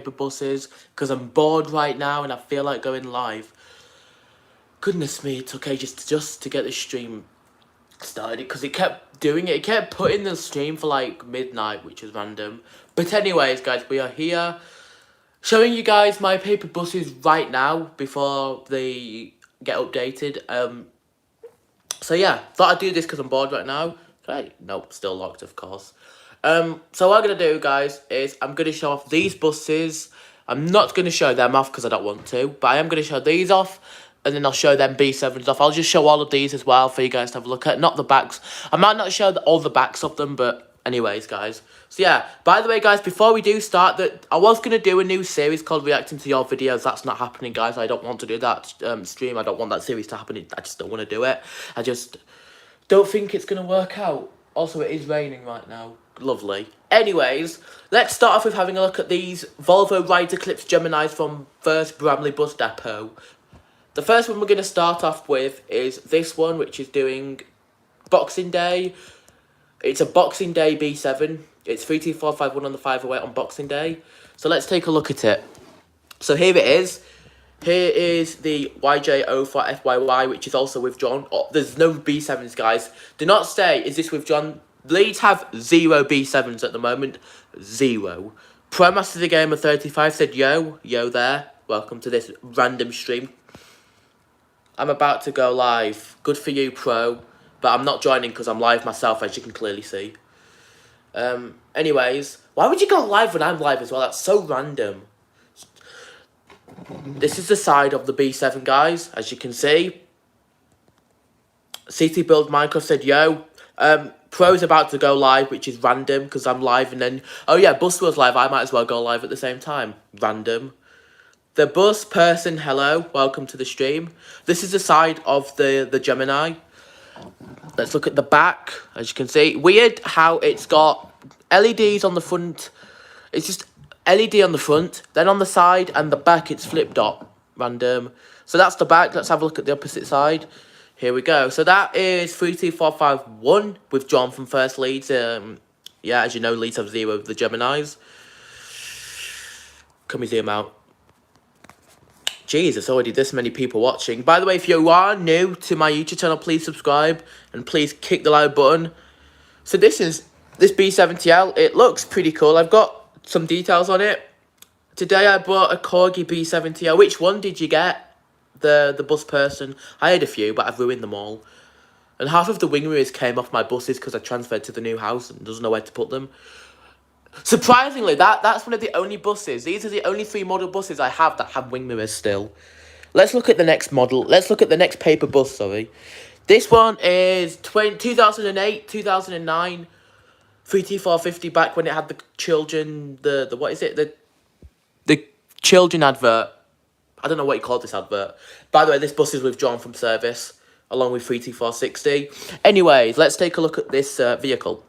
buses because I'm bored right now and I feel like going live. Goodness me, it took ages just to get the stream started because it kept doing it. It kept putting the stream for like midnight, which is random. But anyways, guys, we are here showing you guys my paper buses right now before they get updated. So yeah, thought I'd do this because I'm bored right now. Right, nope, still locked, of course. So what I'm gonna do, guys, is I'm gonna show off these buses. I'm not gonna show them off because I don't want to, but I am gonna show these off, and then I'll show them B7s off. I'll just show all of these as well for you guys to have a look at. Not the backs. I might not show all the backs of them, but anyways, guys. So yeah, by the way, guys, before we do start, that I was gonna do a new series called Reacting to Your Videos. That's not happening, guys. I don't want to do that stream. I don't want that series to happen. I just don't want to do it. I just don't think it's gonna work out. Also, it is raining right now. Lovely. Anyways, let's start off with having a look at these Volvo Rider Eclipse Geminis from First Bramley Bus Depot. The first one we're going to start off with is this one, which is doing Boxing Day. It's a Boxing Day B7. It's 32451 on the 508 on Boxing Day. So let's take a look at it. So here it is. Here is the YJ04FYY, which is also withdrawn. Oh, there's no B7s, guys. Do not say, is this withdrawn? Leeds have 0 B7s at the moment. 0. Pro Master the Gamer 35 said, yo there. Welcome to this random stream. I'm about to go live. Good for you, Pro. But I'm not joining because I'm live myself, as you can clearly see. Anyways, why would you go live when I'm live as well? That's so random. This is the side of the B7, guys, as you can see. CT Build Minecraft said, yo. Pro's about to go live, which is random, because I'm live, and then... Oh, yeah, Buswell's live. I might as well go live at the same time. Random. The Bus Person, hello. Welcome to the stream. This is the side of the Gemini. Let's look at the back, as you can see. Weird how it's got LEDs on the front. It's just... LED on the front, then on the side and the back it's flip-top. Random. So that's the back. Let's have a look at the opposite side. Here we go. So that is 32451 withdrawn from First Leeds. Yeah, as you know, Leeds have 0 of the Geminis. Can we zoom out? Jeez, there's already this many people watching. By the way, if you are new to my YouTube channel, please subscribe and please kick the like button. So this B7TL. It looks pretty cool. I've got some details on it. Today I bought a Corgi B7TL. Which one did you get? The bus person. I had a few, but I've ruined them all. And half of the wing mirrors came off my buses because I transferred to the new house and doesn't know where to put them. Surprisingly, that's one of the only buses. These are the only 3 model buses I have that have wing mirrors still. Let's look at the next model. Let's look at the next paper bus, sorry. This one is 2008, 2009. 32450 back when it had the children, the what is it? The children advert. I don't know what you call this advert. By the way, this bus is withdrawn from service, along with 32460. Anyways, let's take a look at this vehicle.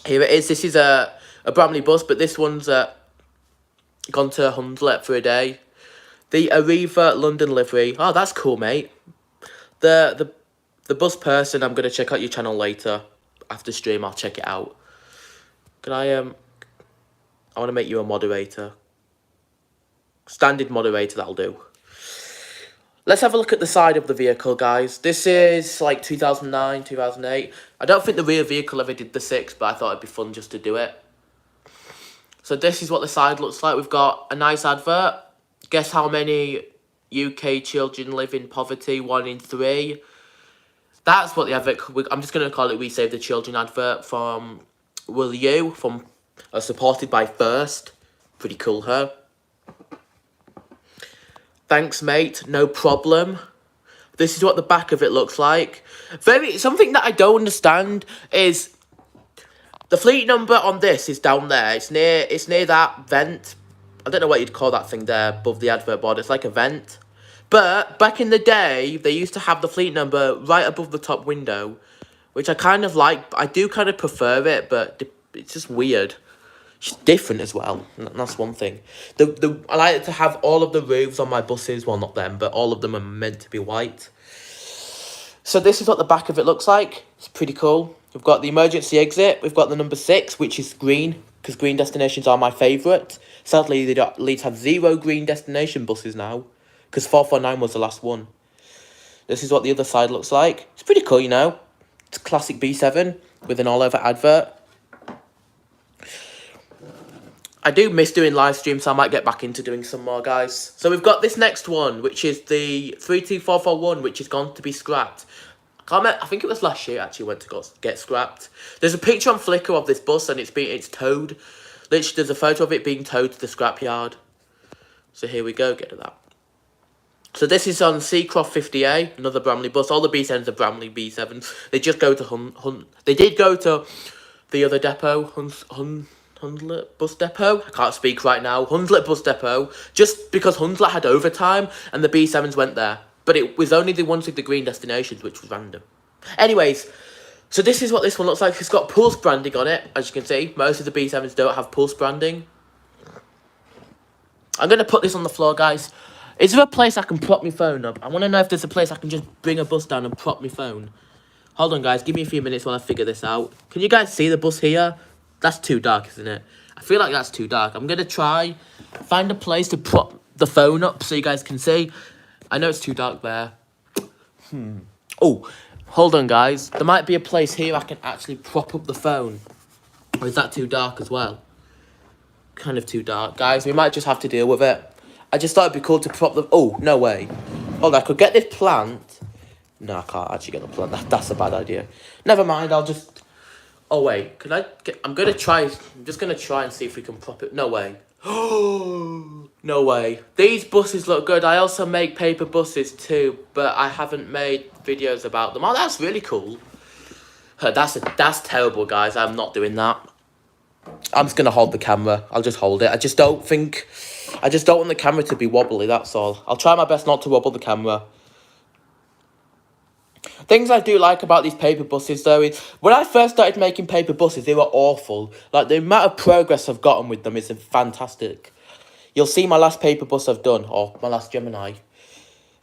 Here it is. This is a Bramley bus, but this one's gone to Hundlet for a day. The Arriva London livery. Oh, that's cool, mate. The bus person, I'm going to check out your channel later. After stream, I'll check it out. Can I want to make you a moderator. Standard moderator, that'll do. Let's have a look at the side of the vehicle, guys. This is like 2009, 2008. I don't think the rear vehicle ever did the 6, but I thought it'd be fun just to do it. So this is what the side looks like. We've got a nice advert. Guess how many UK children live in poverty? 1 in 3. That's what the advert... I'm just going to call it We Save the Children advert from... Will you? From supported by First. Pretty cool, her. Thanks, mate. No problem. This is what the back of it looks like. Something that I don't understand is the fleet number on this is down there. It's near that vent. I don't know what you'd call that thing there above the advert board. It's like a vent. But back in the day, they used to have the fleet number right above the top window, which I kind of like. I do kind of prefer it, but it's just weird. It's different as well. That's one thing. I like to have all of the roofs on my buses. Well, not them, but all of them are meant to be white. So this is what the back of it looks like. It's pretty cool. We've got the emergency exit. We've got the number 6, which is green. because green destinations are my favourite. Sadly, Leeds have 0 green destination buses now, because 449 was the last one. This is what the other side looks like. It's pretty cool, you know. It's a classic B7 with an all-over advert. I do miss doing live streams, so I might get back into doing some more, guys. So we've got this next one, which is the 32441, which is going to be scrapped. I think it was last year actually went to get scrapped. There's a picture on Flickr of this bus and it's towed. Literally, there's a photo of it being towed to the scrapyard. So here we go, get to that. So this is on Seacroft 50A, another Bramley bus. All the B7s are Bramley B7s. They just go to They did go to the other depot, Hunslet Bus Depot. I can't speak right now. Hunslet Bus Depot, just because Hunslet had overtime and the B7s went there. But it was only the ones with the green destinations, which was random. Anyways, so this is what this one looks like. It's got Pulse branding on it, as you can see. Most of the B7s don't have Pulse branding. I'm going to put this on the floor, guys. Is there a place I can prop my phone up? I want to know if there's a place I can just bring a bus down and prop my phone. Hold on, guys. Give me a few minutes while I figure this out. Can you guys see the bus here? That's too dark, isn't it? I feel like that's too dark. I'm going to try find a place to prop the phone up so you guys can see. I know it's too dark there. Oh, hold on, guys. There might be a place here I can actually prop up the phone. Or is that too dark as well? Kind of too dark. Guys, we might just have to deal with it. I just thought it'd be cool to prop the... Oh, no way. Oh, I could get this plant. No, I can't actually get the plant. That's a bad idea. Never mind, I'll just... Oh, wait. Can I get... I'm going to try... I'm just going to try and see if we can prop it. No way. No way. These buses look good. I also make paper buses too, but I haven't made videos about them. Oh, that's really cool. That's terrible, guys. I'm not doing that. I'm just going to hold the camera. I'll just hold it. I just don't want the camera to be wobbly, that's all. I'll try my best not to wobble the camera. Things I do like about these paper buses, though, is when I first started making paper buses, they were awful. Like, the amount of progress I've gotten with them is fantastic. You'll see my last paper bus I've done, or my last Gemini,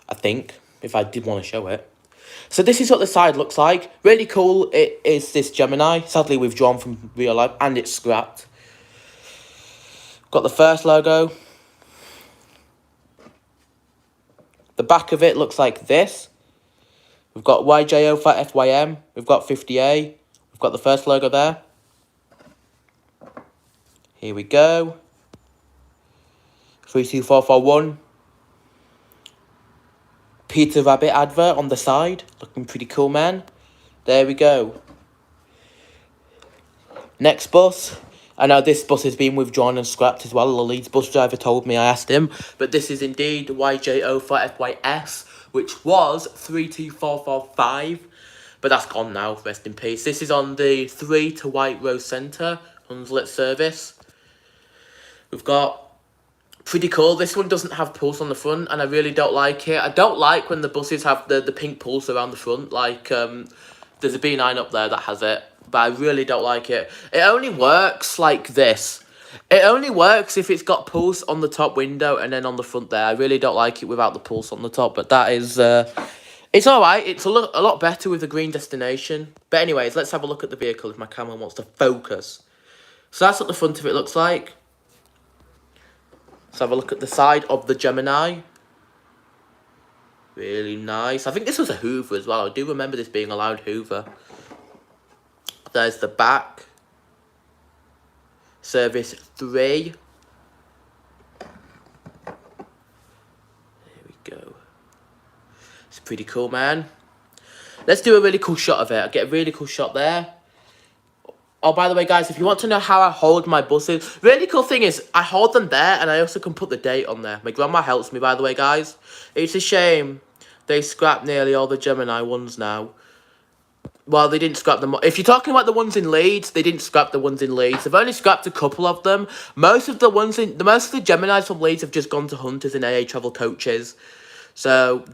I think, if I did want to show it. So this is what the side looks like. Really cool. It is this Gemini. Sadly, withdrawn from real life, and it's scrapped. Got the first logo. The back of it looks like this. We've got YJO for FYM. We've got 50A. We've got the first logo there. Here we go. 32441. Peter Rabbit advert on the side. Looking pretty cool, man. There we go. Next bus. I know this bus has been withdrawn and scrapped as well. The Leeds bus driver told me, I asked him. But this is indeed YJO for FYS, which was 32445. But that's gone now, rest in peace. This is on the 3 to White Rose Centre, Hunslet service. We've got... Pretty cool. This one doesn't have pulse on the front, and I really don't like it. I don't like when the buses have the pink pulse around the front. Like, there's a B9 up there that has it, but I really don't like it. It only works like this. It only works if it's got pulse on the top window and then on the front there. I really don't like it without the pulse on the top, but that is... it's alright. It's a lot better with the green destination. But anyways, let's have a look at the vehicle if my camera wants to focus. So that's what the front of it looks like. Let's have a look at the side of the Gemini. Really nice. I think this was a Hoover as well. I do remember this being a loud Hoover. There's the back. Service 3. There we go. It's pretty cool, man. Let's do a really cool shot of it. I'll get a really cool shot there. Oh, by the way, guys, if you want to know how I hold my buses, really cool thing is I hold them there and I also can put the date on there. My grandma helps me, by the way, guys. It's a shame they scrapped nearly all the Gemini ones now. Well, they didn't scrap them. If you're talking about the ones in Leeds, they didn't scrap the ones in Leeds. They've only scrapped a couple of them. Most of the Geminis from Leeds have just gone to Hunters and AA Travel coaches. So...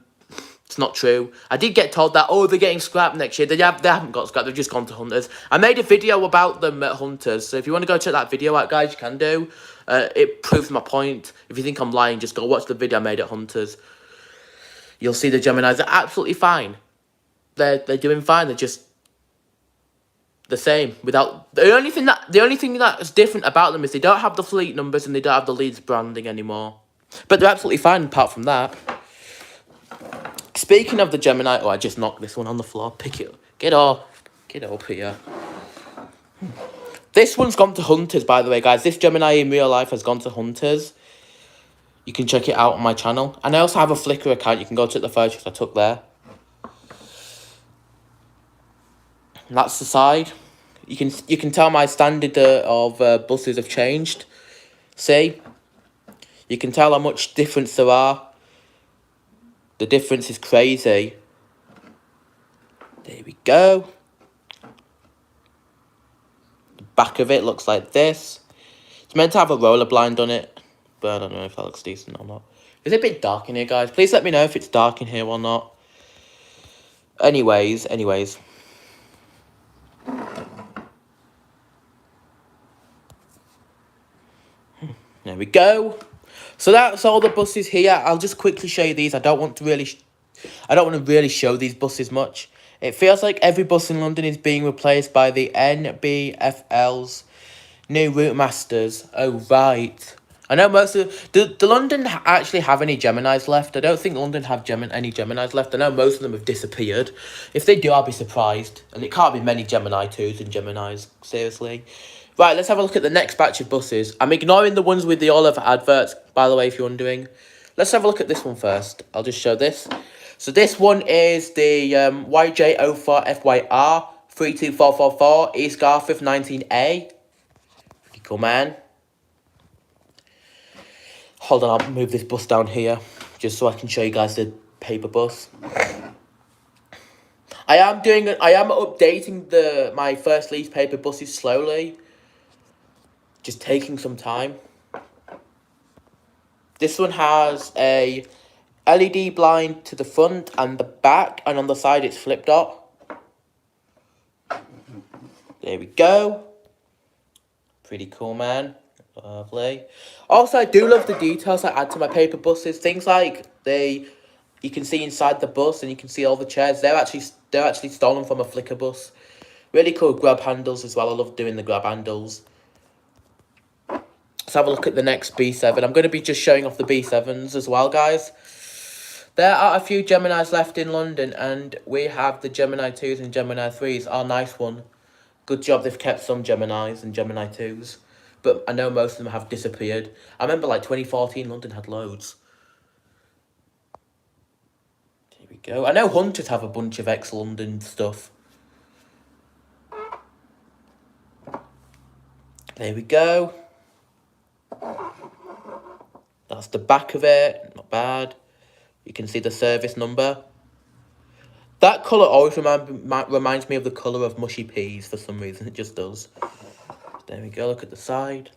it's not true. I did get told that, oh, they're getting scrapped next year. They haven't got scrapped. They've just gone to Hunters. I made a video about them at Hunters. So if you want to go check that video out, guys, you can do. It proves my point. If you think I'm lying, just go watch the video I made at Hunters. You'll see the Geminis are absolutely fine. They're doing fine. They're the same. Without the only thing that's different about them is they don't have the fleet numbers and they don't have the Leeds branding anymore. But they're absolutely fine apart from that. Speaking of the Gemini, oh, I just knocked this one on the floor. Pick it up. Get up here. This one's gone to Hunters, by the way, guys. This Gemini in real life has gone to Hunters. You can check it out on my channel. And I also have a Flickr account. You can go check the photos I took there. And that's the side. You can tell my standard of buses have changed. See? You can tell how much difference there are. The difference is crazy. There we go. The back of it looks like this. It's meant to have a roller blind on it, but I don't know if that looks decent or not. Is it a bit dark in here, guys? Please let me know if it's dark in here or not. Anyways. There we go. So that's all the buses here. I'll just quickly show you these. I don't want to really show these buses much. It feels like every bus in London is being replaced by the NBFL's new route masters. Oh, right. I know most of... Do London actually have any Geminis left? I don't think London have any Geminis left. I know most of them have disappeared. If they do, I'll be surprised. And it can't be many Gemini 2s and Geminis. Seriously. Right, let's have a look at the next batch of buses. I'm ignoring the ones with the all-over adverts, by the way, if you're wondering. Let's have a look at this one first. I'll just show this. So this one is the YJ04FYR 32444 East Garforth 19A. Pretty cool, man. Hold on, I'll move this bus down here, just so I can show you guys the paper bus. I am updating my first lease paper buses slowly. Just taking some time. This one has a LED blind to the front and the back, and on the side it's flipped up. There we go. Pretty cool, man. Lovely. Also, I do love the details I add to my paper buses. Things like you can see inside the bus and you can see all the chairs. They're actually stolen from a Flickr bus. Really cool grab handles as well. I love doing the grab handles. Let's have a look at the next B7. I'm going to be just showing off the B7s as well, guys. There are a few Geminis left in London, and we have the Gemini 2s and Gemini 3s. Oh, nice one. Good job they've kept some Geminis and Gemini 2s. But I know most of them have disappeared. I remember, like, 2014, London had loads. Here we go. I know Hunters have a bunch of ex-London stuff. There we go. That's the back of it. Not bad. You can see the service number. That colour always reminds me of the colour of mushy peas for some reason. It just does. There we go. Look at the side.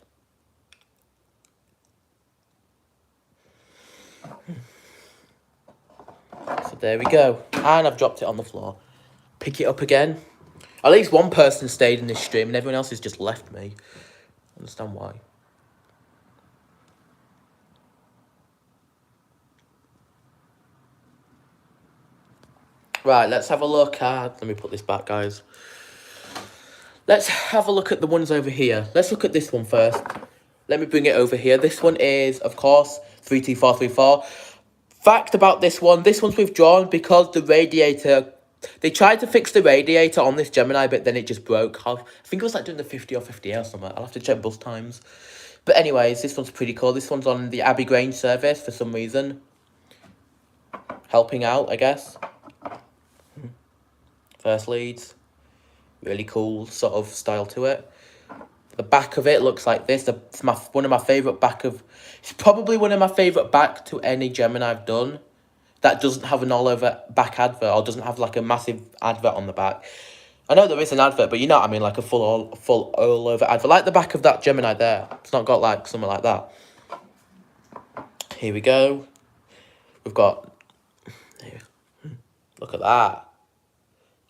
So there we go. And I've dropped it on the floor. Pick it up again. At least one person stayed in this stream and everyone else has just left me. I understand why. Right, let's have a look at... Let me put this back, guys. Let's have a look at the ones over here. Let's look at this one first. Let me bring it over here. This one is, of course, 32434. Fact about this one's withdrawn because the radiator... They tried to fix the radiator on this Gemini, but then it just broke. I think it was like doing the 50 or 58 or something. I'll have to check bus times. But anyways, this one's pretty cool. This one's on the Abbey Grange service for some reason. Helping out, I guess. First leads. Really cool sort of style to it. The back of it looks like this. It's one of my favourite back of... It's probably one of my favourite back to any Gemini I've done. That doesn't have an all-over back advert or doesn't have like a massive advert on the back. I know there is an advert, but you know what I mean, like a full all-over advert. Like the back of that Gemini there. It's not got like something like that. Here we go. We've got... Look at that.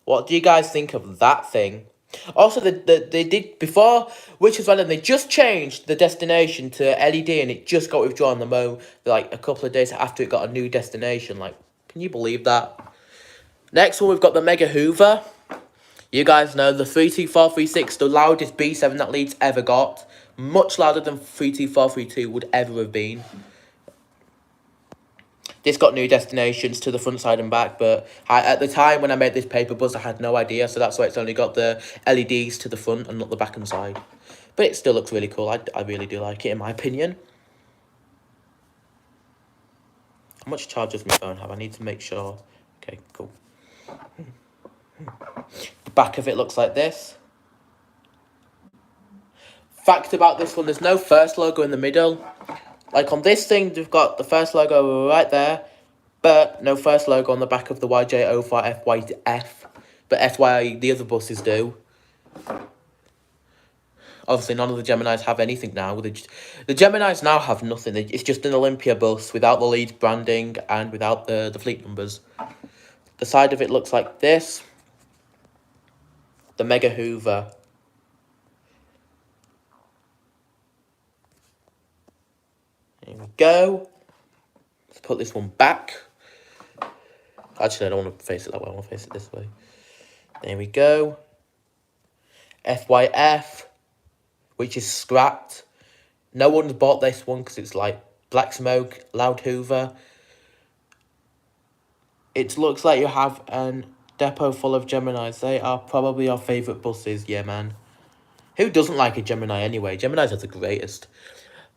What do you guys think of that thing? Also, they did before, which is when they just changed the destination to LED, and it just got withdrawn like a couple of days after it got a new destination. Like, can you believe that? Next one, we've got the Mega Hoover. You guys know the 32436, the loudest B7 that Leeds ever got. Much louder than 32432 would ever have been. This got new destinations to the front, side and back, but at the time when I made this paper bus, I had no idea, so that's why it's only got the LEDs to the front and not the back and side. But it still looks really cool. I really do like it, in my opinion. How much charge does my phone have? I need to make sure. Okay, cool. The back of it looks like this. Fact about this one, there's no first logo in the middle. Like on this thing, they've got the first logo right there, but no first logo on the back of the YJ04FYF. But FYI, the other buses do. Obviously, none of the Geminis have anything now. The Geminis now have nothing. It's just an Olympia bus without the Leeds branding and without the fleet numbers. The side of it looks like this. The Mega Hoover. There we go. Let's put this one back. Actually, I don't want to face it that way. I want to face it this way. There we go. FYF, which is scrapped. No one's bought this one because it's like black smoke, loud Hoover. It looks like you have a depot full of Geminis. They are probably your favourite buses. Yeah, man. Who doesn't like a Gemini anyway? Geminis are the greatest.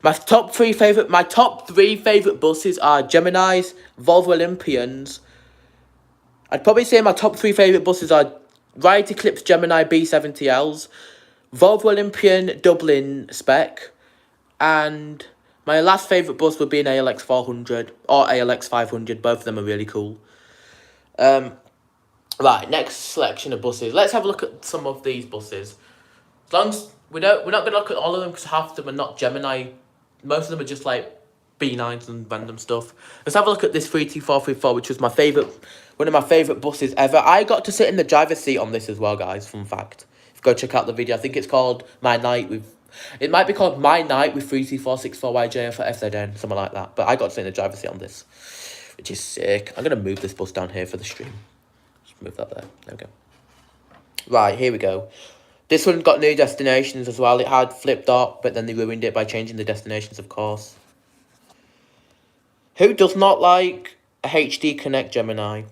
My top three favourite buses are Geminis, Volvo Olympians. I'd probably say my top three favourite buses are Riot Eclipse Gemini B7TLs, Volvo Olympian Dublin spec, and my last favourite bus would be an ALX 400 or ALX 500. Both of them are really cool. Right, next selection of buses. Let's have a look at some of these buses. As long as we're not going to look at all of them because half of them are not Gemini. Most of them are just like B9s and random stuff. Let's have a look at this 32434, which was one of my favourite buses ever. I got to sit in the driver's seat on this as well, guys. Fun fact. Go check out the video. I think it's called My Night with... It might be called My Night with 32464YJ for FZN, something like that. But I got to sit in the driver's seat on this, which is sick. I'm going to move this bus down here for the stream. Just move that there. There we go. Right, here we go. This one got new destinations as well. It had flip-dot, but then they ruined it by changing the destinations, of course. Who does not like a HD Connect Gemini?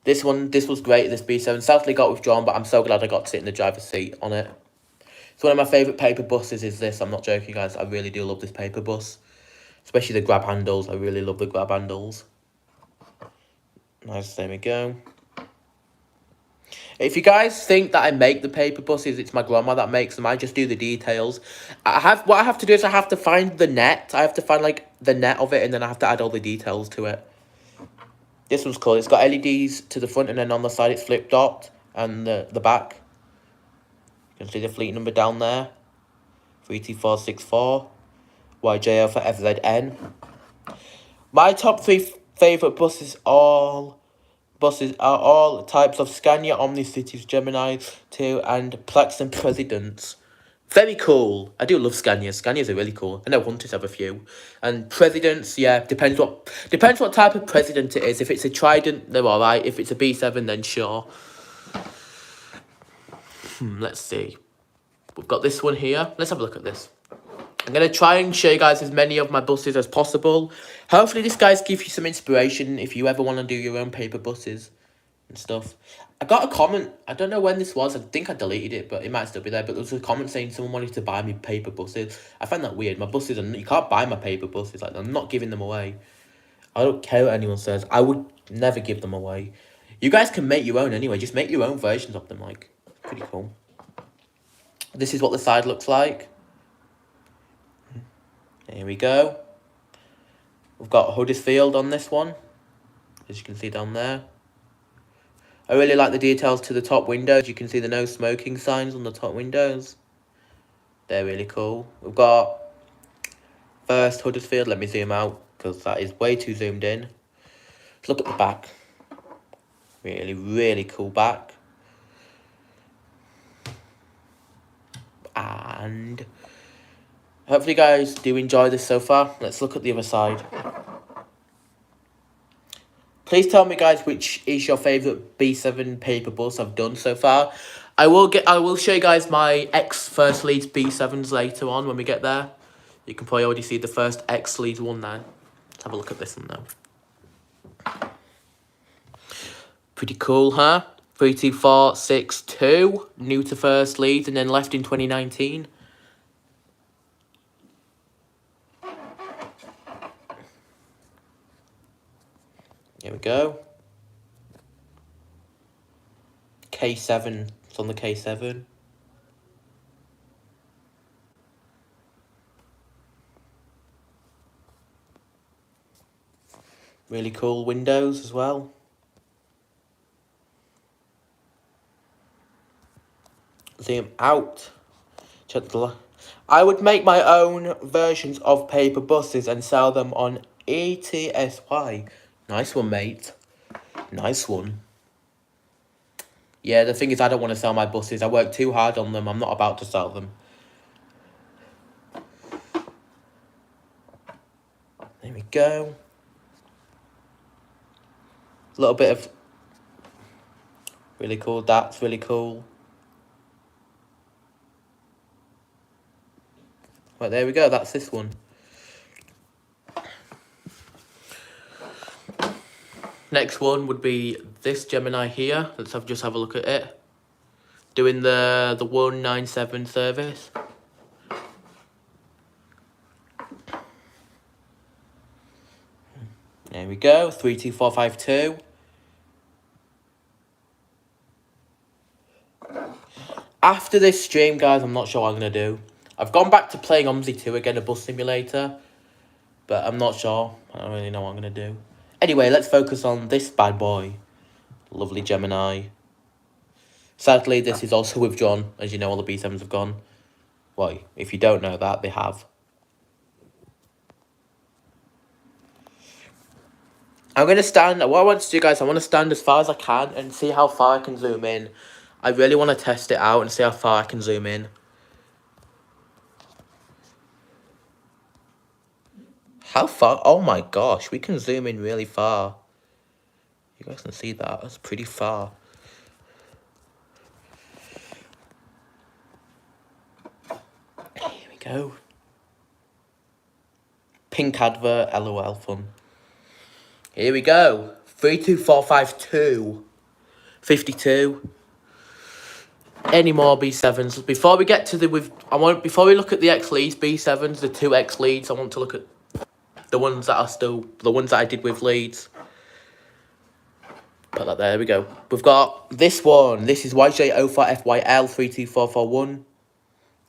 This was great, this B7. Sadly got withdrawn, but I'm so glad I got to sit in the driver's seat on it. It's one of my favourite paper buses is this. I'm not joking, guys. I really do love this paper bus. Especially the grab handles. I really love the grab handles. Nice, there we go. If you guys think that I make the paper buses, it's my grandma that makes them. I just do the details. What I have to do is I have to find the net. I have to find like the net of it, and then I have to add all the details to it. This one's cool. It's got LEDs to the front, and then on the side it's flip dot, and the back. You can see the fleet number down there. 32464. YJL for FZN. My top three favourite buses are all types of Scania, Omni-Cities, Gemini 2, and Plex and Presidents. Very cool. I do love Scanias. Scanias are really cool. I know Hunters have a few. And Presidents, yeah, depends what type of President it is. If it's a Trident, they're alright. If it's a B7, then sure. Let's see. We've got this one here. Let's have a look at this. I'm going to try and show you guys as many of my buses as possible. Hopefully this guys gives you some inspiration if you ever want to do your own paper buses and stuff. I got a comment. I don't know when this was. I think I deleted it, but it might still be there. But there was a comment saying someone wanted to buy me paper buses. I find that weird. My buses are... You can't buy my paper buses. Like, I'm not giving them away. I don't care what anyone says. I would never give them away. You guys can make your own anyway. Just make your own versions of them. Like, pretty cool. This is what the side looks like. Here we go. We've got Huddersfield on this one, as you can see down there. I really like the details to the top windows. You can see the no smoking signs on the top windows. They're really cool. We've got first Huddersfield. Let me zoom out because that is way too zoomed in. Let's look at the back. Really, really cool back. And hopefully you guys do enjoy this so far. Let's look at the other side. Please tell me, guys, which is your favourite B7 paper bus I've done so far. I will show you guys my X First Leads B7s later on when we get there. You can probably already see the first X Leads one now. Let's have a look at this one now. Pretty cool, huh? 32462, new to First Leads, and then left in 2019. Here we go. K7, it's on the K7. Really cool windows as well. Zoom out. Check the. I would make my own versions of paper buses and sell them on ETSY. Nice one, mate. Nice one. Yeah, the thing is, I don't want to sell my buses. I work too hard on them. I'm not about to sell them. There we go. A little bit of... Really cool. That's really cool. Right, there we go. That's this one. Next one would be this Gemini here. Let's just have a look at it. Doing the 197 service. There we go. 32452. After this stream, guys, I'm not sure what I'm going to do. I've gone back to playing OMSI 2 again, a bus simulator. But I'm not sure. I don't really know what I'm going to do. Anyway, let's focus on this bad boy. Lovely Gemini. Sadly, this is also withdrawn. As you know, all the B7s have gone. Well, if you don't know that, they have. I'm going to stand... What I want to do, guys, I want to stand as far as I can and see how far I can zoom in. I really want to test it out and see how far I can zoom in. How far? Oh my gosh, we can zoom in really far. You guys can see that. That's pretty far. Here we go. Pink advert, LOL fun. Here we go. 32452. 52. Any more B7s? Before we get to before we look at the X leads B7s, the 2 X leads, I want to look at the ones that are still the ones that I did with leads. Put that there we go. We've got this one. This is YJ04FYL 32441.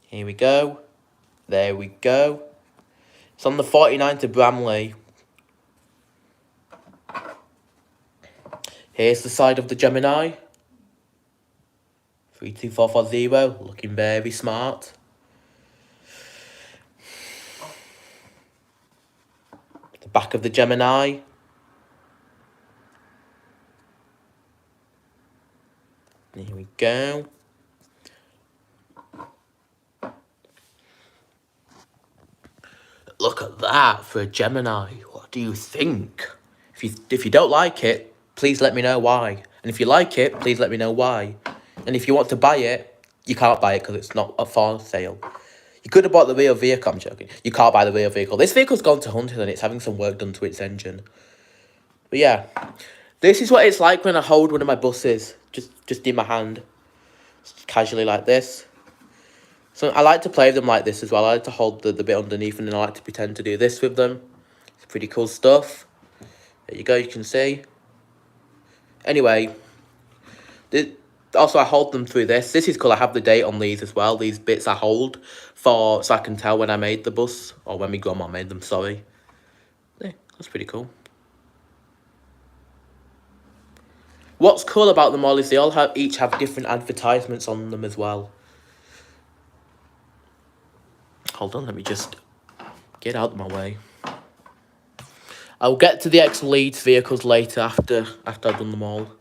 Here we go. There we go. It's on the 49 to Bramley. Here's the side of the Gemini. 32440, looking very smart. The back of the Gemini. Here we go. Look at that for a Gemini. What do you think? If you don't like it, please let me know why. And if you like it, please let me know why. And if you want to buy it, you can't buy it because it's not a for sale. You could have bought the real vehicle. I'm joking. You can't buy the real vehicle. This vehicle's gone to Hunted and it's having some work done to its engine. But yeah, this is what it's like when I hold one of my buses just in my hand, just casually like this. So I like to play them like this as well. I like to hold the bit underneath and then I like to pretend to do this with them. It's pretty cool stuff. There you go, you can see. Anyway, also I hold them through this. This is cool. I have the date on these as well. These bits I hold so I can tell when I made the bus, or when my grandma made them, sorry. Yeah, that's pretty cool. What's cool about them all is they all each have different advertisements on them as well. Hold on, let me just get out of my way. I'll get to the X Leads vehicles later after I've done them all.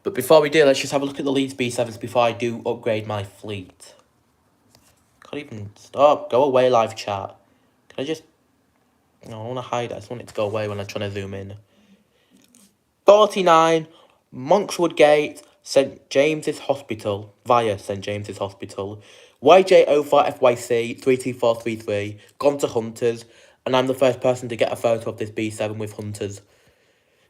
But before we do, let's just have a look at the Leads B7s before I do upgrade my fleet. Can't even stop. Go away, live chat. Can I just... No, I want to hide it. I just want it to go away when I'm trying to zoom in. 49 Monkswood Gate, St James's Hospital, via St James's Hospital. YJ04FYC 32433, gone to Hunters, and I'm the first person to get a photo of this B7 with Hunters.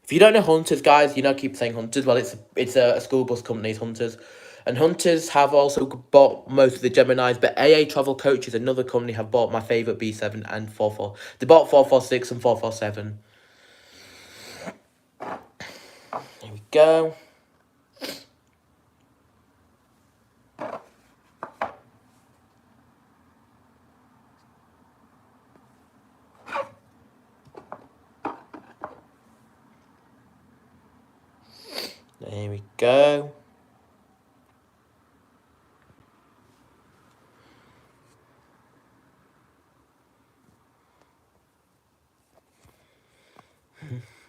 If you don't know Hunters, guys, you know I keep saying Hunters. Well, it's a school bus company, it's Hunters. And Hunters have also bought most of the Geminis, but AA Travel Coaches, another company, have bought my favourite B7 and 44. They bought 446 and 447. Here we go. There we go.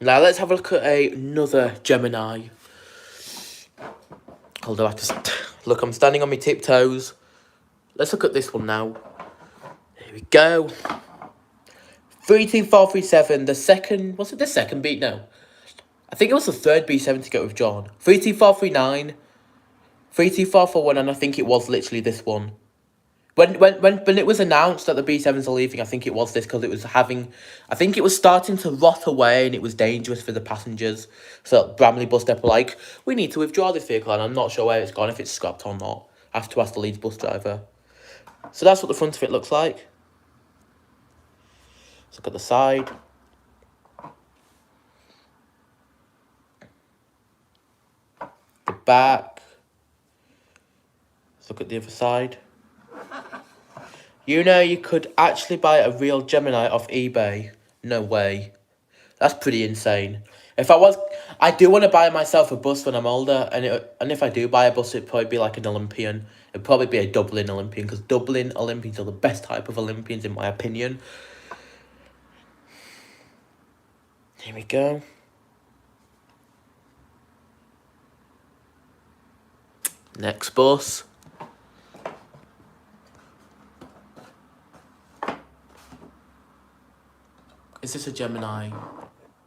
Now let's have a look at another Gemini. Although I just look, I'm standing on my tiptoes. Let's look at this one now. Here we go. 32437. The second, was it the second beat? No, I think it was the third B7 to get withdrawn. 32439, 32441, and I think it was literally this one. When it was announced that the B7s are leaving, I think it was this, because it was having, I think it was starting to rot away and it was dangerous for the passengers. So Bramley Bus Depot were like, we need to withdraw this vehicle, and I'm not sure where it's gone, if it's scrapped or not. I have to ask the Leeds bus driver. So that's what the front of it looks like. Let's look at the side. The back. Let's look at the other side. You know, you could actually buy a real Gemini off eBay. No way. That's pretty insane. I do want to buy myself a bus when I'm older, and if I do buy a bus, it'd probably be like an Olympian. It'd probably be a Dublin Olympian, because Dublin Olympians are the best type of Olympians, in my opinion. Here we go. Next bus. Is this a Gemini?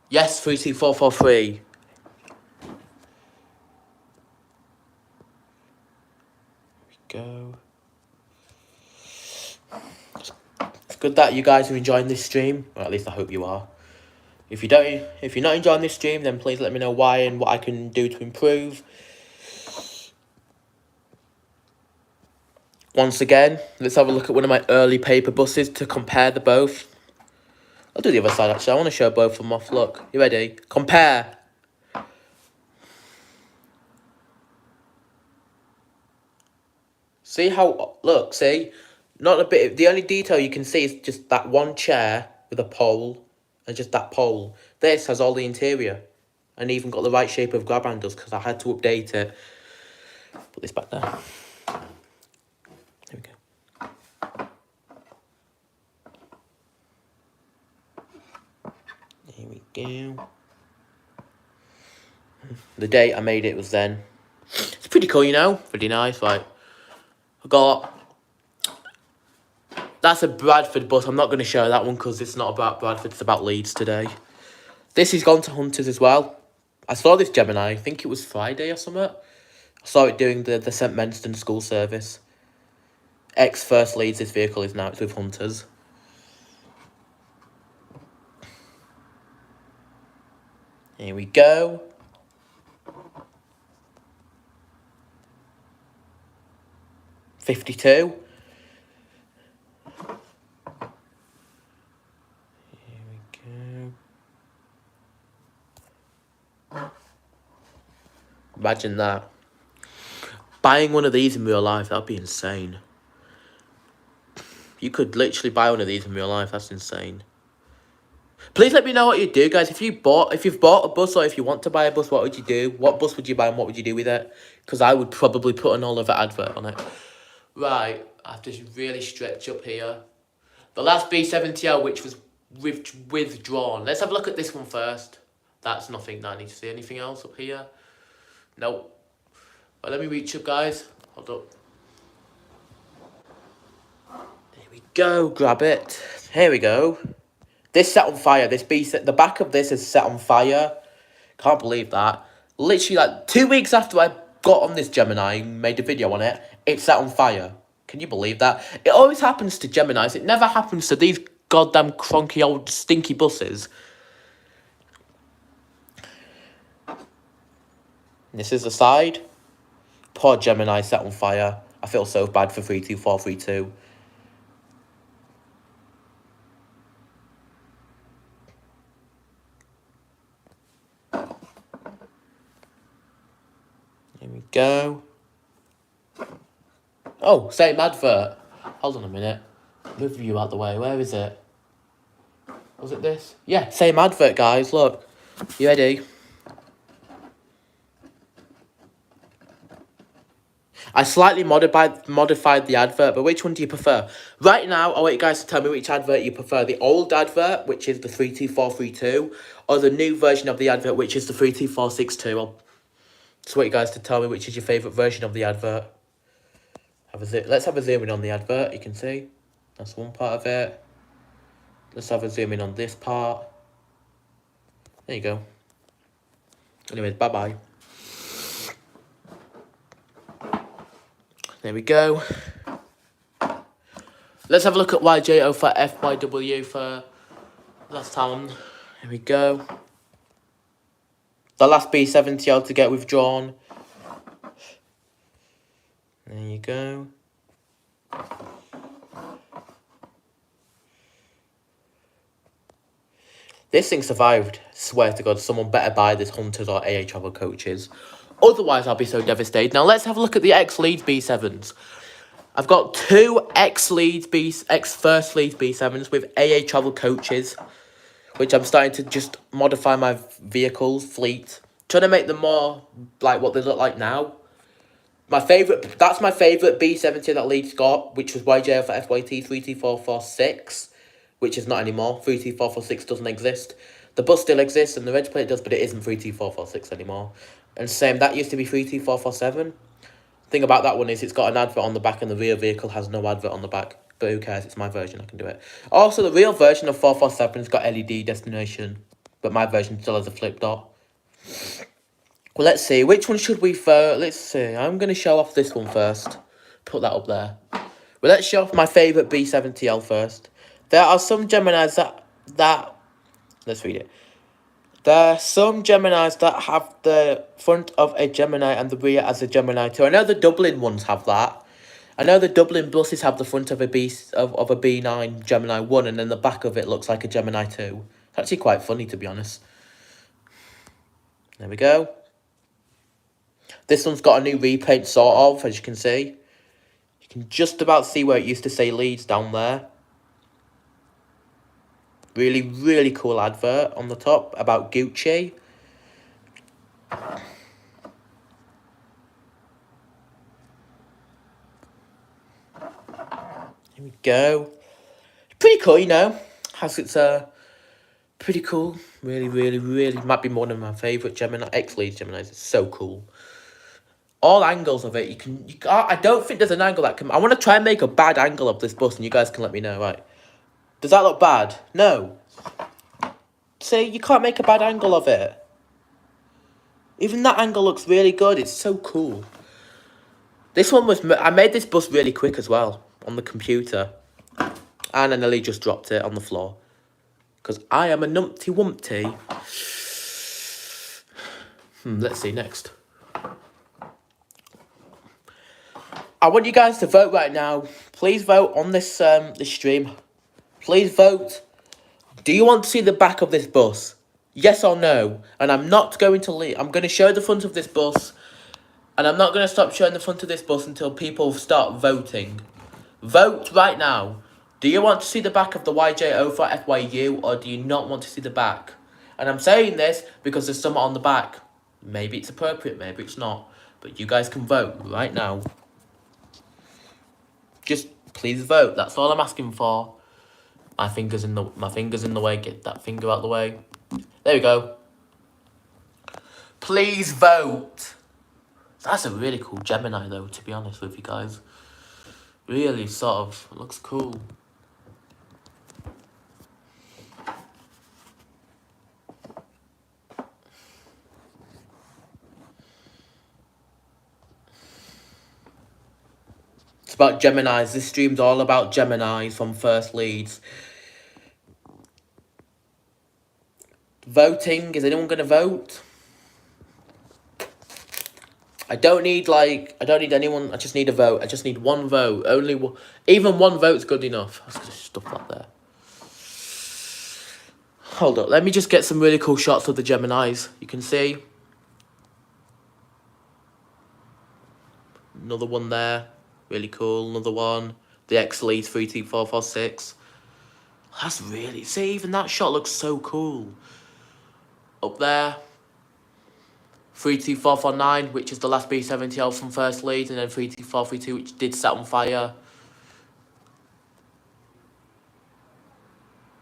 Yes, 32443. Here we go. It's good that you guys are enjoying this stream, or at least I hope you are. If you're not enjoying this stream, then please let me know why and what I can do to improve. Once again, let's have a look at one of my early paper buses to compare the both. I'll do the other side, actually. I want to show both of them off. Look, you ready? Compare. See how, look, see? Not a bit, the only detail you can see is just that one chair with a pole, and just that pole. This has all the interior, and even got the right shape of grab handles, because I had to update it. Put this back there. There we go. Here we go. The date I made it was then. It's pretty cool, you know? Pretty nice, like. I got... That's a Bradford bus. I'm not going to show that one because it's not about Bradford. It's about Leeds today. This has gone to Hunters as well. I saw this Gemini. I think it was Friday or something. I saw it doing the St Menston school service. Ex-First Leeds, this vehicle is now. It's with Hunters. Here we go. $52. Here we go. Imagine that. Buying one of these in real life, that'd be insane. You could literally buy one of these in real life. That's insane. Please let me know what you do, guys. If you've bought a bus, or if you want to buy a bus, what would you do? What bus would you buy and what would you do with it? Because I would probably put an Oliver advert on it. Right, I have to really stretch up here. The last B7TL, which was withdrawn. Let's have a look at this one first. That's nothing that I need to see. Anything else up here? Nope. Well, let me reach up, guys. Hold up. There we go. Grab it. Here we go. This set on fire. The back of this is set on fire. Can't believe that. Literally, like, 2 weeks after I got on this Gemini and made a video on it, it set on fire. Can you believe that? It always happens to Geminis. It never happens to these goddamn cronky old stinky buses. This is the side. Poor Gemini set on fire. I feel so bad for 32432. Here we go. Oh, same advert. Hold on a minute. Move you out the way. Where is it? Was it this? Yeah, same advert, guys. Look. You ready? I slightly modified the advert, but which one do you prefer? Right now, I want you guys to tell me which advert you prefer. The old advert, which is the 32432, or the new version of the advert, which is the 32462. I just want you guys to tell me which is your favourite version of the advert. Let's have a zoom in on the advert, you can see. That's one part of it. Let's have a zoom in on this part. There you go. Anyways, bye-bye. There we go. Let's have a look at YJO for FYW for last time. Here we go. The last B7TL to get withdrawn. There you go. This thing survived. Swear to God, someone better buy this Hunters or AA Travel Coaches. Otherwise, I'll be so devastated. Now, let's have a look at the X-Leeds B7s. I've got two X-First Leeds B7s with AA Travel Coaches, which I'm starting to just modify my vehicles, fleet. Trying to make them more like what they look like now. That's my favourite B70 that Leeds got, which was YJF for FYT 32446, which is not anymore. 32446 doesn't exist. The bus still exists and the red plate does, but it isn't 32446 anymore. And same, that used to be 32447. Thing about that one is it's got an advert on the back and the rear vehicle has no advert on the back. But who cares? It's my version. I can do it. Also, the real version of 447's got LED destination, but my version still has a flip dot. Well, let's see. Which one should we first? Let's see. I'm going to show off this one first. Put that up there. Well, let's show off my favourite B7TL first. There are some Geminis that... Let's read it. There are some Geminis that have the front of a Gemini and the rear as a Gemini 2. I know the Dublin ones have that. I know the Dublin buses have the front of a B9 Gemini 1 and then the back of it looks like a Gemini 2. It's actually quite funny, to be honest. There we go. This one's got a new repaint, sort of, as you can see. You can just about see where it used to say Leeds down there. Really, really cool advert on the top about Gucci. Here we go. Pretty cool, you know. Has its pretty cool. Really, really, really might be one of my favourite Gemini X-Leeds Geminis. It's so cool. All angles of it, you can't, I don't think there's an angle that can. I want to try and make a bad angle of this bus, and you guys can let me know. Right? Does that look bad? No. See, you can't make a bad angle of it. Even that angle looks really good. It's so cool. This one was... I made this bus really quick as well on the computer. And I nearly just dropped it on the floor. Because I am a numpty wumpty. Let's see next. I want you guys to vote right now. Please vote on this stream. Please vote. Do you want to see the back of this bus? Yes or no? And I'm not going to leave. I'm going to show the front of this bus. And I'm not going to stop showing the front of this bus until people start voting. Vote right now. Do you want to see the back of the YJO for FYU or do you not want to see the back? And I'm saying this because there's something on the back. Maybe it's appropriate, maybe it's not. But you guys can vote right now. Just please vote. That's all I'm asking for. My finger's in the way. Get that finger out the way. There we go. Please vote. That's a really cool Gemini, though, to be honest with you guys. Really, sort of, looks cool. It's about Geminis. This stream's all about Geminis from First Leads. Voting. Is anyone going to vote? I don't need anyone. I just need a vote. I just need one vote. Even one vote's good enough. Let's just stuff that there. Hold up. Let me just get some really cool shots of the Geminis. You can see. Another one there. Really cool. Another one. The X-Elite 32446. That's really... See, even that shot looks so cool. Up there. 32449, which is the last B7TL from First Lead. And then 32432, which did set on fire.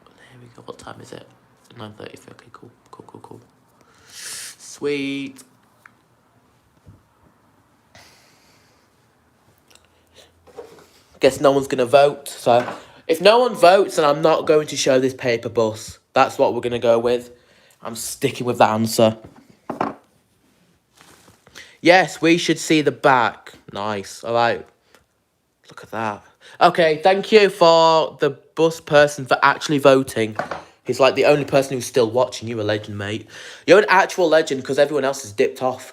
There we go. What time is it? 9:30. Okay, cool. Cool. Sweet. Guess no one's going to vote. So, if no one votes, then I'm not going to show this paper bus. That's what we're going to go with. I'm sticking with that answer. Yes, we should see the back. Nice. All right. Look at that. Okay, thank you for the bus person for actually voting. He's like the only person who's still watching. You're a legend, mate. You're an actual legend because everyone else has dipped off.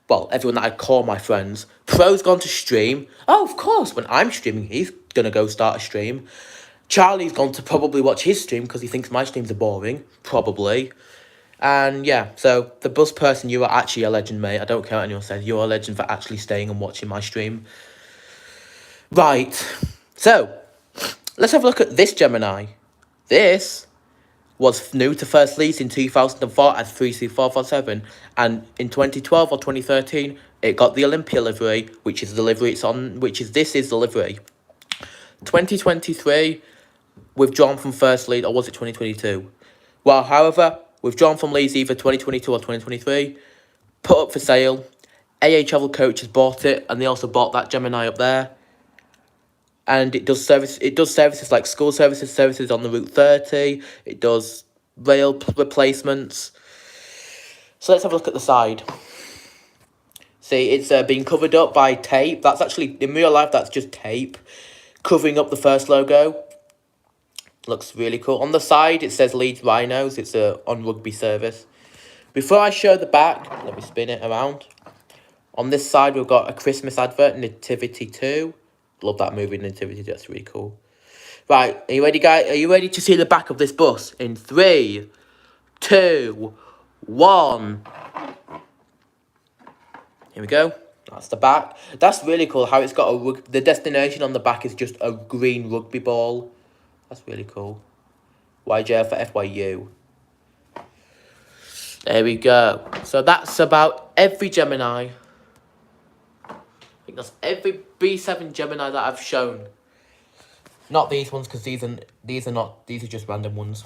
Well, everyone that I call my friends. Pro's gone to stream. Oh, of course. When I'm streaming, he's going to go start a stream. Charlie's gone to probably watch his stream because he thinks my streams are boring. Probably. And yeah, so the bus person, you are actually a legend, mate. I don't care what anyone says. You're a legend for actually staying and watching my stream. Right. So, let's have a look at this Gemini. This was new to First Leads in 2004 as 32447, and in 2012 or 2013 it got the Olympia livery, which is the livery it's on, this is the livery. 2023 withdrawn from First Lead, or was it 2022? Well, however, withdrawn from Leeds either 2022 or 2023, put up for sale. AA Travel Coaches bought it, and they also bought that Gemini up there. And it does services like school services on the Route 30. It does rail replacements. So let's have a look at the side. See, it's been covered up by tape. That's actually, in real life, that's just tape covering up the first logo. Looks really cool. On the side, it says Leeds Rhinos. It's a on rugby service. Before I show the back, let me spin it around. On this side, we've got a Christmas advert, Nativity 2. Love that movie, Nativity. That's really cool. Right, are you ready, guys? Are you ready to see the back of this bus? In 3, 2, 1. Here we go. That's the back. That's really cool how it's got the destination on the back is just a green rugby ball. That's really cool. YJ for FYU. There we go. So that's about every Gemini. I think that's every B7 Gemini that I've shown. Not these ones, because these are just random ones.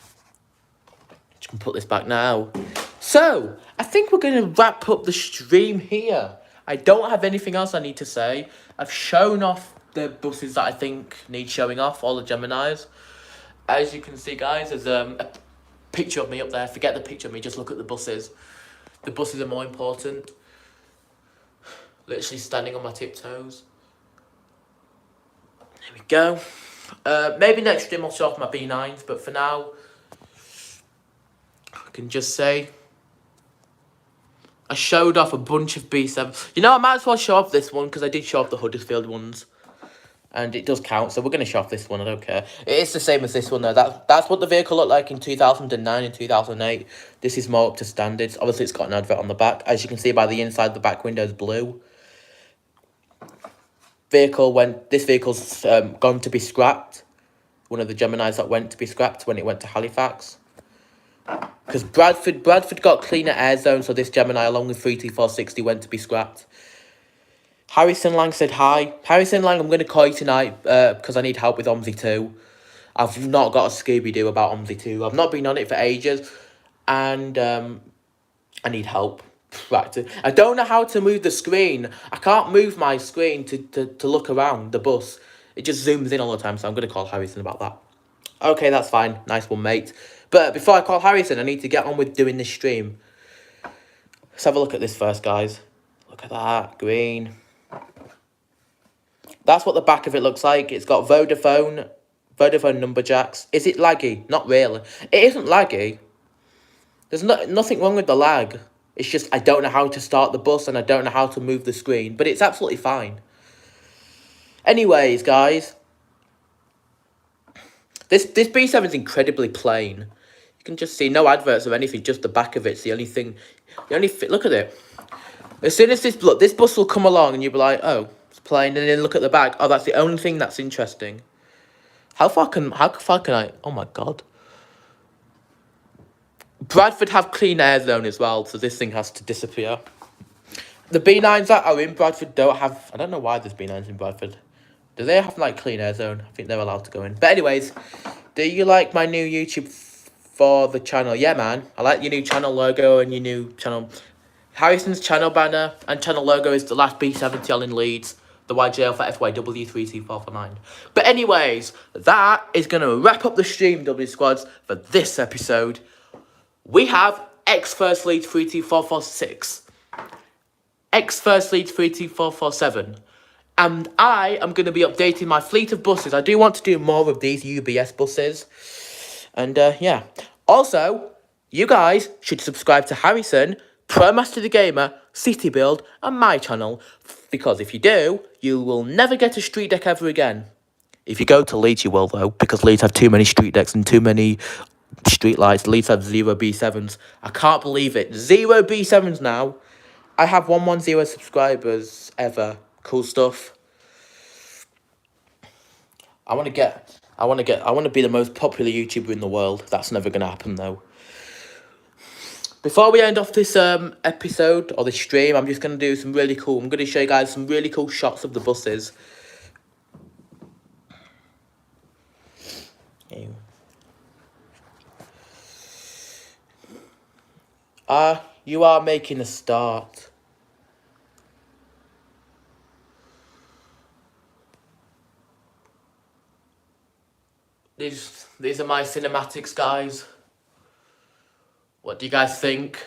Just can put this back now. So, I think we're going to wrap up the stream here. I don't have anything else I need to say. I've shown off the buses that I think need showing off, all the Geminis. As you can see, guys, there's a picture of me up there. Forget the picture of me, just look at the buses. The buses are more important. Literally standing on my tiptoes. There we go. Maybe next stream I'll show off my B9s, but for now, I can just say I showed off a bunch of B7. You know, I might as well show off this one because I did show off the Huddersfield ones. And it does count, so we're going to show off this one, I don't care. It is the same as this one, though. That's what the vehicle looked like in 2009 and 2008. This is more up to standards. Obviously, it's got an advert on the back. As you can see by the inside, the back window is blue. This vehicle's gone to be scrapped. One of the Geminis that went to be scrapped when it went to Halifax. Because Bradford got cleaner air zone, so this Gemini, along with 32460, went to be scrapped. Harrison Lang said hi. Harrison Lang, I'm going to call you tonight because I need help with OMSI 2. I've not got a Scooby-Doo about OMSI 2. I've not been on it for ages. And I need help. I don't know how to move the screen. I can't move my screen to look around the bus. It just zooms in all the time, so I'm going to call Harrison about that. Okay, that's fine. Nice one, mate. But before I call Harrison, I need to get on with doing this stream. Let's have a look at this first, guys. Look at that. Green. That's what the back of it looks like. It's got Vodafone number jacks. Is it laggy? Not really. It isn't laggy. There's nothing wrong with the lag. It's just I don't know how to start the bus and I don't know how to move the screen. But it's absolutely fine. Anyways, guys. This B7 is incredibly plain. You can just see no adverts or anything. Just the back of it's the only thing. Look at it. As soon as this bus will come along and you'll be like, oh, it's plain. And then look at the back. Oh, that's the only thing that's interesting. How far can I? Oh my god. Bradford have clean air zone as well, so this thing has to disappear. The B9s that are in Bradford don't have... I don't know why there's B9s in Bradford. Do they have, like, clean air zone? I think they're allowed to go in. But anyways, do you like my new YouTube for the channel? Yeah, man. I like your new channel logo and your new channel... Harrison's channel banner and channel logo is the last B7TL in Leeds. The YJL for FYW32449. But anyways, that is going to wrap up the stream, W Squads, for this episode. We have X First Leads 32446, X First Leads 32447, and I am going to be updating my fleet of buses. I do want to do more of these UBS buses, and yeah. Also, you guys should subscribe to Harrison, Pro Master the Gamer, City Build, and my channel, because if you do, you will never get a street deck ever again. If you go to Leeds, you will, though, because Leeds have too many street decks and too many street lights. Leeds have 0 B7s. I can't believe it. 0 B7s now. I have 110 subscribers ever. Cool stuff. I want to be the most popular YouTuber in the world. That's never going to happen, though. Before we end off this episode or this stream, I'm just going to do some really cool... I'm going to show you guys some really cool shots of the buses. You are making a start. These are my cinematics, guys. What do you guys think?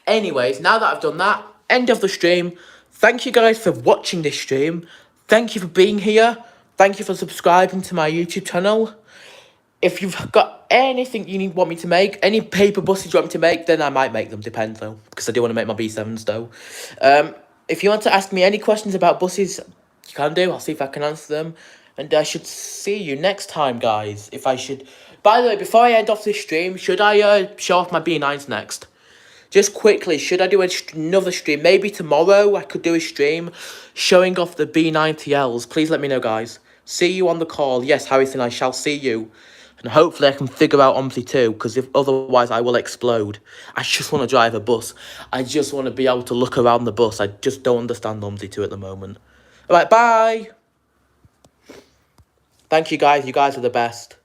Anyways, now that I've done that, end of the stream. Thank you guys for watching this stream. Thank you for being here. Thank you for subscribing to my YouTube channel. If you've got anything you want me to make, any paper buses you want me to make, then I might make them. Depends, though, because I do want to make my B7s, though. If you want to ask me any questions about buses, you can do. I'll see if I can answer them. And I should see you next time, guys. If I should... By the way, before I end off this stream, should I show off my B9s next? Just quickly, should I do another stream? Maybe tomorrow I could do a stream showing off the B9TLs. Please let me know, guys. See you on the call. Yes, Harrison, I shall see you. And hopefully I can figure out OMSI too, because if otherwise I will explode. I just want to drive a bus. I just want to be able to look around the bus. I just don't understand OMSI 2 at the moment. Alright, bye! Thank you guys. You guys are the best.